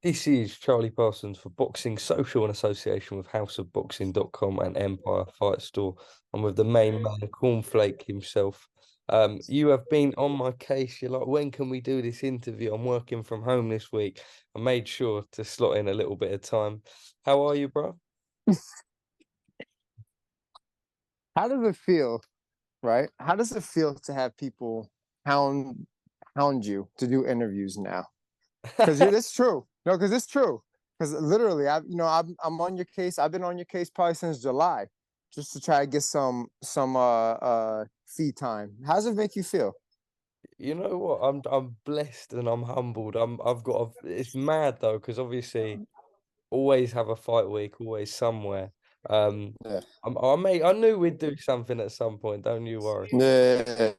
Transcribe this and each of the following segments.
This is Charlie Parsons for Boxing Social in association with houseofboxing.com and Empire Fight Store. I'm with the main man, Cornflake himself. You have been on my case. You're like, when can we do this interview? I'm working from home this week. I made sure to slot in a little bit of time. How are you, bro? How does it feel, right? How does it feel to have people hound hound you to do interviews now? Because it's true. No, because it's true. Because literally, I'm on your case. I've been on your case probably since July, just to try to get some feed time. How does it make you feel? You know what? I'm blessed and I'm humbled. I've got it's mad though, because obviously always have a fight week, always somewhere. Um, Yeah. I knew we'd do something at some point. Don't you worry. Yeah.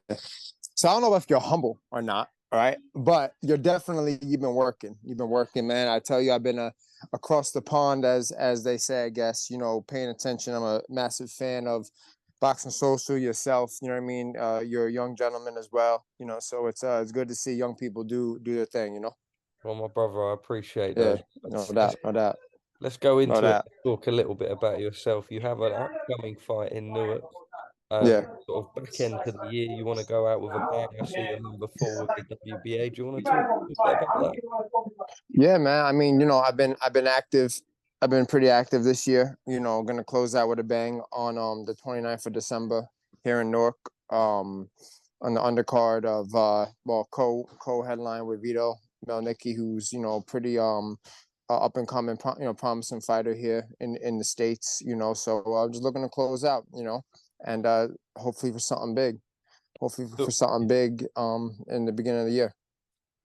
So I don't know if you're humble or not, all right? But you've been working. You've been working, man. I tell you, I've been across the pond, as they say, I guess, paying attention. I'm a massive fan of Boxing Social yourself, you know what I mean? You're a young gentleman as well, so it's good to see young people do their thing. Well, my brother, I appreciate Yeah, those no words. doubt, no doubt, Let's go no into it. doubt. Talk a little bit about yourself. You have an upcoming fight in Newark. Yeah. Sort of back end to the year. You want to go out with a bang. I see you're number 4 with the WBA. Do you want to talk a bit about that? Yeah, man. I mean, I've been active. I've been pretty active this year. Gonna close out with a bang on the 29th of December here in Newark. On the undercard of co headline with Vito Melnicki, who's pretty up and coming promising fighter here in the States. So I'm just looking to close out. And hopefully for something big. Hopefully for Look, something big in the beginning of the year.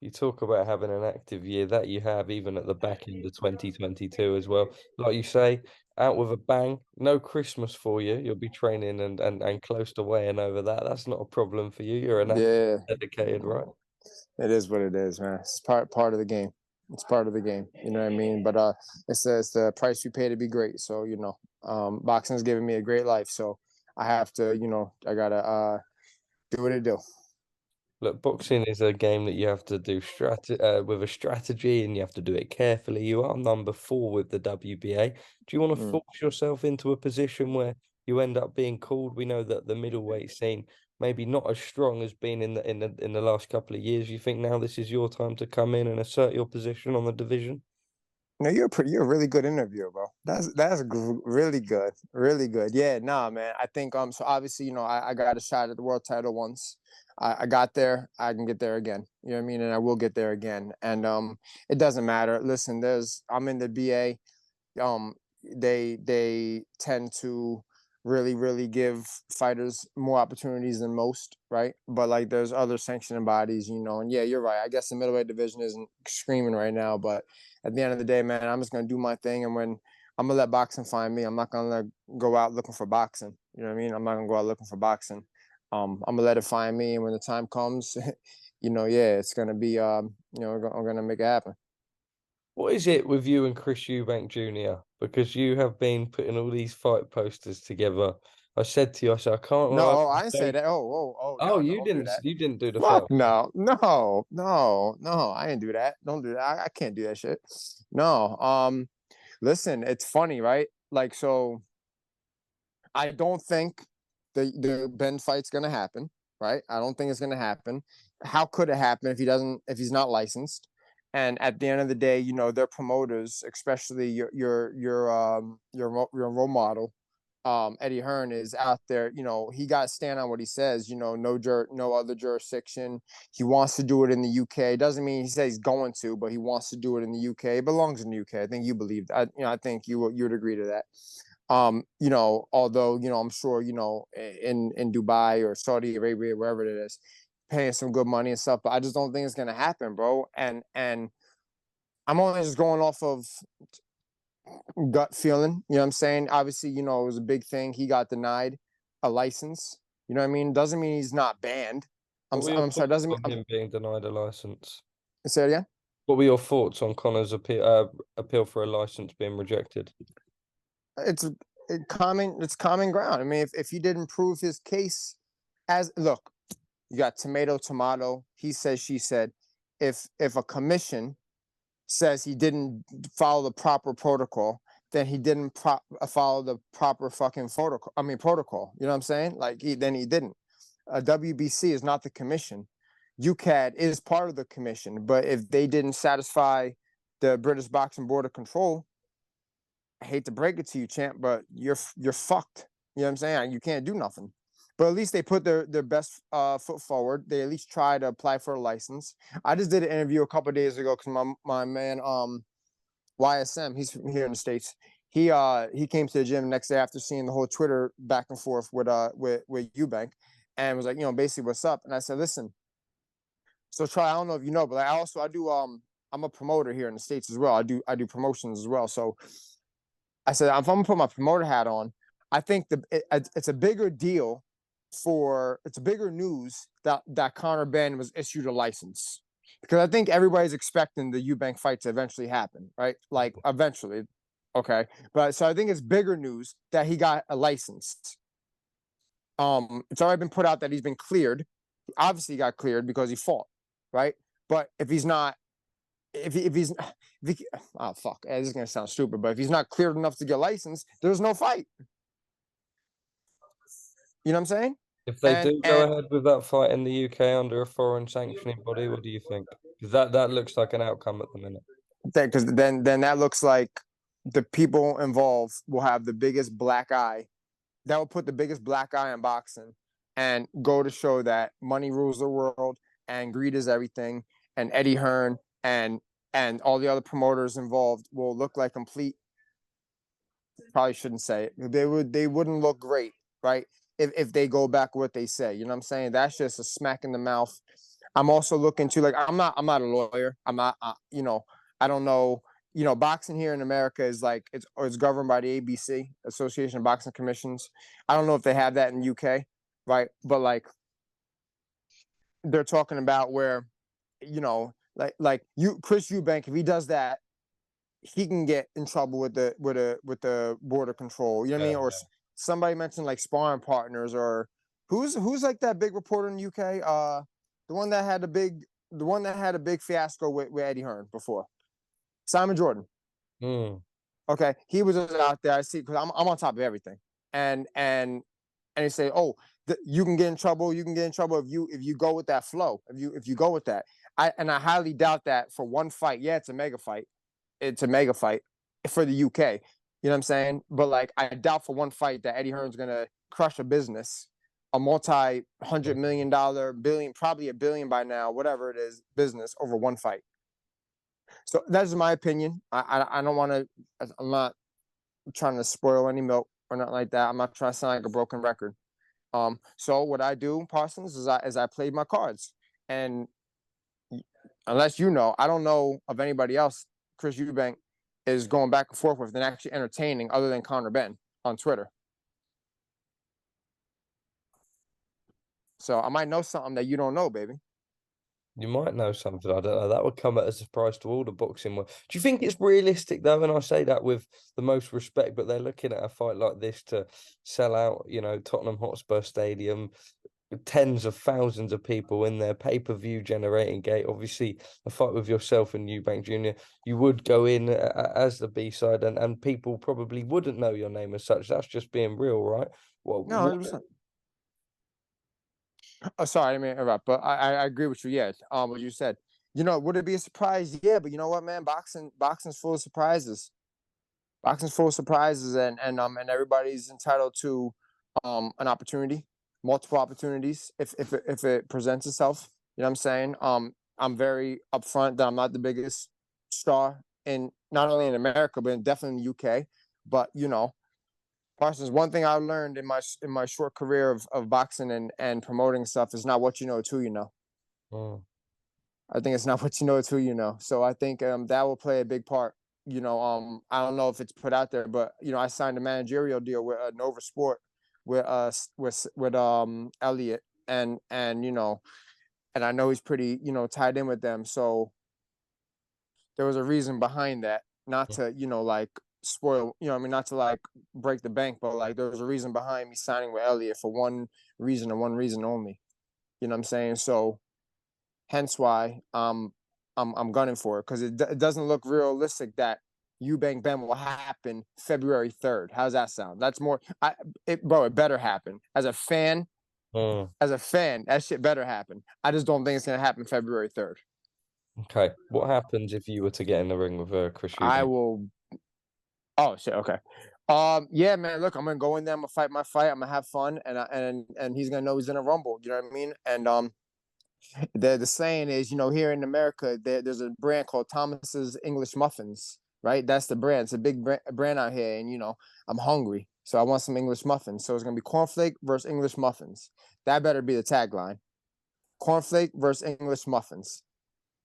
you talk about having an active year that you have even at the back end of 2022 as well. Like you say, out with a bang. No Christmas for you. You'll be training and close to weighing over that. That's not a problem for you. You're an athlete, Yeah. dedicated, right? It is what it is, man. It's part of the game. It's part of the game. You know what I mean? But it's the price you pay to be great. So boxing's giving me a great life. So I have to, I gotta do what it do. Look, boxing is a game that you have to do with a strategy and you have to do it carefully. You are number 4 with the WBA. Do you want to Mm. force yourself into a position where you end up being called? We know that the middleweight scene maybe not as strong as been in the last couple of years. You think now this is your time to come in and assert your position on the division? No, you're a really good interviewer, bro. Really good, really good. Yeah, nah, man. I think so obviously I got a shot at the world title once. I got there. I can get there again. You know what I mean? And I will get there again. And it doesn't matter. Listen, I'm in the BA. um they tend to really give fighters more opportunities than most, right? But like there's other sanctioning bodies, and yeah, you're right. I guess the middleweight division isn't screaming right now, but at the end of the day, man, I'm just gonna do my thing, and when I'm gonna let boxing find me, I'm not gonna go out looking for boxing. You know what I mean? I'm not gonna go out looking for boxing. I'm gonna let it find me, and when the time comes, yeah, it's gonna be I'm gonna make it happen. What is it with you and Chris Eubank Jr.? Because you have been putting all these fight posters together. I said to you, I said, I can't No, lie. I didn't say that. Oh, No, you don't do didn't that. you didn't do the Fuck first. no, no, no, no. I didn't do that. Don't do that. I can't do that shit. No. Listen, it's funny, right? Like, so I don't think the Ben fight's gonna happen, right? I don't think it's gonna happen. How could it happen if he's not licensed? And at the end of the day, their promoters, especially your role model, Eddie Hearn is out there. He got to stand on what he says. No other jurisdiction. He wants to do it in the UK. Doesn't mean he says he's going to, but he wants to do it in the UK. It belongs in the UK. I think you believe that. I think you'd agree to that. Although I'm sure in Dubai or Saudi Arabia, wherever it is, paying some good money and stuff. But I just don't think it's gonna happen, bro. And I'm only just going off of gut feeling. You know what I'm saying? Obviously, it was a big thing. He got denied a license. You know what I mean? Doesn't mean he's not banned. What were your I'm sorry. thoughts Doesn't mean. on him being denied a license? Say it again. What were your thoughts on Connor's appeal for a license being rejected? It's It's common ground. I mean, if he didn't prove his case, as look, you got tomato, tomato. He said, she said. If a commission says he didn't follow the proper protocol, then he didn't follow the proper fucking protocol. I mean protocol. You know what I'm saying? Like then he didn't. WBC is not the commission. UCAD is part of the commission, but if they didn't satisfy the British Boxing Board of Control, I hate to break it to you, champ, but you're fucked. You know what I'm saying? You can't do nothing. But at least they put their best foot forward. They at least try to apply for a license. I just did an interview a couple of days ago because my man YSM, he's from here in the States. He came to the gym the next day after seeing the whole Twitter back and forth with Eubank, and was like, basically, what's up? And I said, listen, so Try, I don't know if you know, but I do I'm a promoter here in the States as well. I do promotions as well. So I said, if I'm gonna put my promoter hat on, I think it's a bigger deal it's a bigger news that Conor Benn was issued a license, because I think everybody's expecting the Eubank fight to eventually happen, right? Like eventually, okay. But so I think it's bigger news that he got a license. It's already been put out that he's been cleared. Obviously, he got cleared because he fought, right? But if he's not, if he's, oh fuck, this is gonna sound stupid, but if he's not cleared enough to get licensed, there's no fight. You know what I'm saying? If they do go ahead with that fight in the UK under a foreign sanctioning body, what do you think? Because that looks like an outcome at the minute. Because then that looks like the people involved will have the biggest black eye. That will put the biggest black eye on boxing, and go to show that money rules the world and greed is everything. And Eddie Hearn and all the other promoters involved will look like complete. Probably shouldn't say it. They wouldn't look great, right? If they go back what they say. You know what I'm saying? That's just a smack in the mouth. I'm also looking to, like, I'm not a lawyer. I'm not I don't know. Boxing here in America is like it's governed by the ABC, Association of Boxing Commissions. I don't know if they have that in the UK, right? But like they're talking about where, Chris Eubank, if he does that, he can get in trouble with the border control. You know what I mean? Or somebody mentioned like sparring partners, or who's like that big reporter in the UK, the one that had a big fiasco with Eddie Hearn before, Simon Jordan. Okay, he was out there. I see, because I'm on top of everything, and they say, oh, you can get in trouble. You can get in trouble if you go with that flow. If you go with that, I highly doubt that for one fight. Yeah, it's a mega fight. It's a mega fight for the UK. You know what I'm saying? But like, I doubt for one fight that Eddie Hearn's gonna crush a business, a multi-$100 million, billion, probably $1 billion by now, whatever it is, business over one fight. So that's my opinion. I don't want to. I'm not trying to spoil any milk or nothing like that. I'm not trying to sound like a broken record. So what I do, Parsons, is I played my cards, and unless I don't know of anybody else Chris Eubank is going back and forth with and actually entertaining other than Conor Benn on Twitter. So I might know something that you don't know, baby. You might know something. I don't know. That would come at a surprise to all the boxing world. Do you think it's realistic, though? And I say that with the most respect, but they're looking at a fight like this to sell out, Tottenham Hotspur Stadium, tens of thousands of people in their pay-per-view generating gate. Obviously, a fight with yourself and Eubank Jr., you would go in as the B-side, and people probably wouldn't know your name as such. That's just being real, right? Well, no, 100%. Oh, sorry, I didn't mean to interrupt, but I agree with you. Yeah, what you said. Would it be a surprise? Yeah, but you know what, man? Boxing's full of surprises. Boxing's full of surprises, and everybody's entitled to an opportunity, multiple opportunities if it presents itself. You know what I'm saying? I'm very upfront that I'm not the biggest star in not only in America but definitely in the UK. But Parsons, one thing I learned in my short career of boxing and promoting stuff is not what you know, it's who you know. I think it's not what you know, it's who you know. So I think that will play a big part. I don't know if it's put out there, but I signed a managerial deal with Nova Sport with Elliot, and I know he's pretty tied in with them. So there was a reason behind that, not to like spoil, not to like break the bank, but like there was a reason behind me signing with Elliot for one reason and one reason only. You know what I'm saying? So hence why I'm gunning for it because it doesn't look realistic that Eubank Ben will happen February 3rd. How's that sound? That's more, bro. It better happen. As a fan, that shit better happen. I just don't think it's gonna happen February 3rd. Okay. What happens if you were to get in the ring with Chris I Eubank? will. Oh shit. Okay. Yeah, man. Look, I'm gonna go in there. I'm gonna fight my fight. I'm gonna have fun, and he's gonna know he's in a rumble. You know what I mean? And the saying is, here in America, there's a brand called Thomas's English Muffins, right? That's the brand. It's a big brand out here, and I'm hungry, so I want some English muffins. So it's gonna be cornflake versus English muffins. That better be the tagline: cornflake versus English muffins.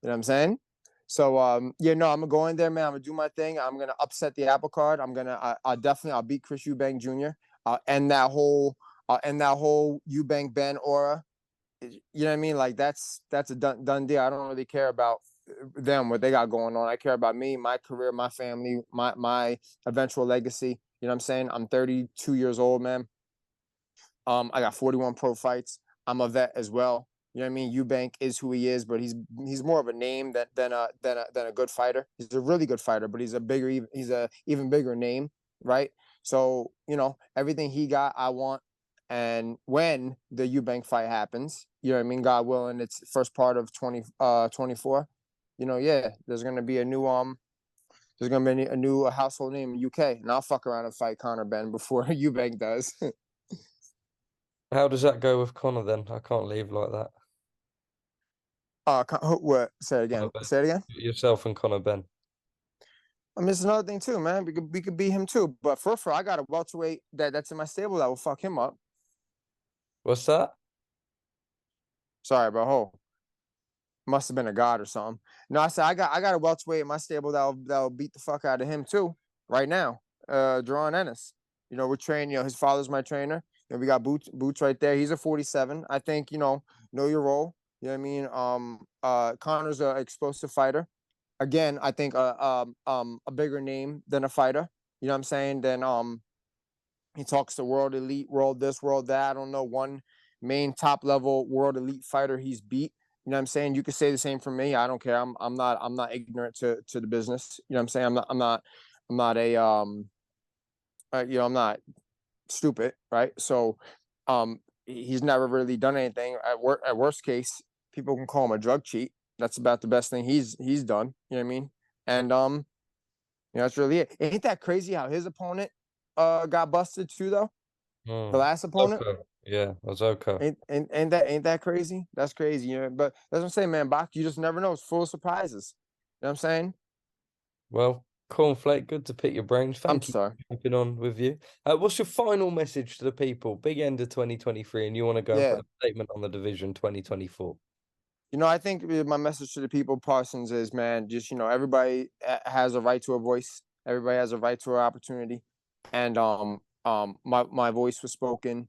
You know what I'm saying? So yeah, no, I'm gonna go in there, man. I'm gonna do my thing. I'm gonna upset the apple cart. I'll beat Chris Eubank Jr. I'll end that whole Eubank Ben aura. You know what I mean? Like that's a done deal. I don't really care about them, what they got going on. I care about me, my career, my family, my eventual legacy. You know what I'm saying? I'm 32 years old, man. I got 41 pro fights. I'm a vet as well. You know what I mean? Eubank is who he is, but he's more of a name than a good fighter. He's a really good fighter, but he's a even bigger name, right? So everything he got, I want. And when the Eubank fight happens, you know what I mean? God willing, it's first part of 2024. Yeah, there's gonna be a new household name in UK, and I'll fuck around and fight Conor Benn before Eubank does. How does that go with Connor then? I can't leave like that. What? Say it Conor again. Ben. Say it again. Yourself and Conor Ben. I mean, it's another thing too, man. We could beat him too. But for I got a welterweight that's in my stable that will fuck him up. What's that? Sorry, but must have been a god or something. No, I said I got a welterweight in my stable that'll beat the fuck out of him too. Right now, Jerron Ennis. We're training. His father's my trainer. We got boots right there. He's a 47. I think know your role. You know what I mean? Connor's an explosive fighter. Again, I think a bigger name than a fighter. You know what I'm saying? Then he talks to world elite, world this, world that. I don't know one main top level world elite fighter he's beat. You know what I'm saying? You could say the same for me. I don't care. I'm not ignorant to the business. You know what I'm saying? I'm not a I'm not stupid, right? So he's never really done anything. At worst case, people can call him a drug cheat. That's about the best thing he's done. You know what I mean? And that's really it. Ain't that crazy how his opponent got busted too though? The last opponent? Okay. Yeah, Azoka. Ain't that crazy? That's crazy, But that's what I'm saying, man. Bach, you just never know. It's full of surprises. You know what I'm saying? Well, Cornflake, good to pick your brains. I'm Thank you sorry. for jumping on with you. What's your final message to the people? Big end of 2023, and you want to go and put Yeah. a statement on the division 2024. I think my message to the people, Parsons, is, man, just everybody has a right to a voice. Everybody has a right to an opportunity, and my voice was spoken.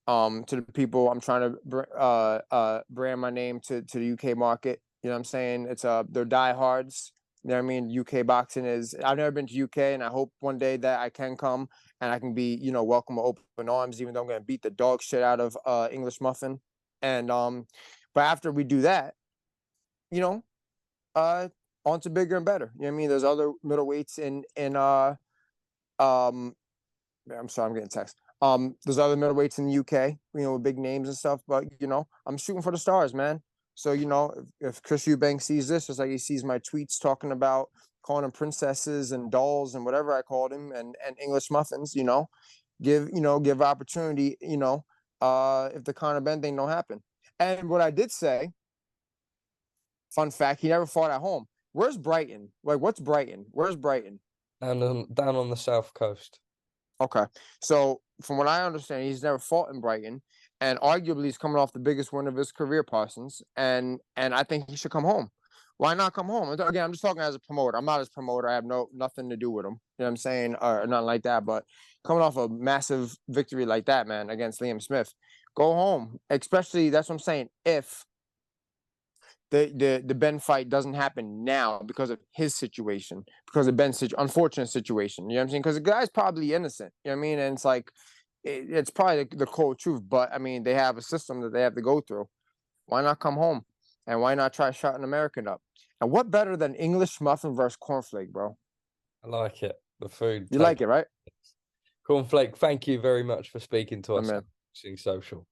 To the people, I'm trying to brand my name to the UK market. You know what I'm saying? It's they're diehards. You know what I mean? UK boxing is. I've never been to UK, and I hope one day that I can come and I can be welcome with open arms. Even though I'm gonna beat the dog shit out of English Muffin, and but after we do that, you know, on to bigger and better. You know what I mean? There's other middleweights in I'm sorry, I'm getting text. There's other middleweights in the UK, with big names and stuff, but I'm shooting for the stars, man. So, if Chris Eubank sees this, just like he sees my tweets talking about calling them princesses and dolls and whatever I called him and English muffins, give opportunity, if the Conor Benn thing don't happen. And what I did say, fun fact, he never fought at home. Where's Brighton? Like, what's Brighton? Where's Brighton? And down on the south coast. Okay. So from what I understand, he's never fought in Brighton, and arguably he's coming off the biggest win of his career, Parsons. And I think he should come home. Why not come home? Again, I'm just talking as a promoter. I'm not his promoter. I have nothing to do with him. You know what I'm saying? Or nothing like that. But coming off a massive victory like that, man, against Liam Smith, go home. Especially, that's what I'm saying. If the Ben fight doesn't happen now because of his situation, because of Ben's unfortunate situation. You know what I'm saying? Because the guy's probably innocent. You know what I mean? And it's like, it's probably the cold truth. But I mean, they have a system that they have to go through. Why not come home? And why not try shutting American up? And what better than English muffin versus cornflake, bro? I like it. The food. You like it, right? Cornflake, thank you very much for speaking to My us on man. Boxing Social.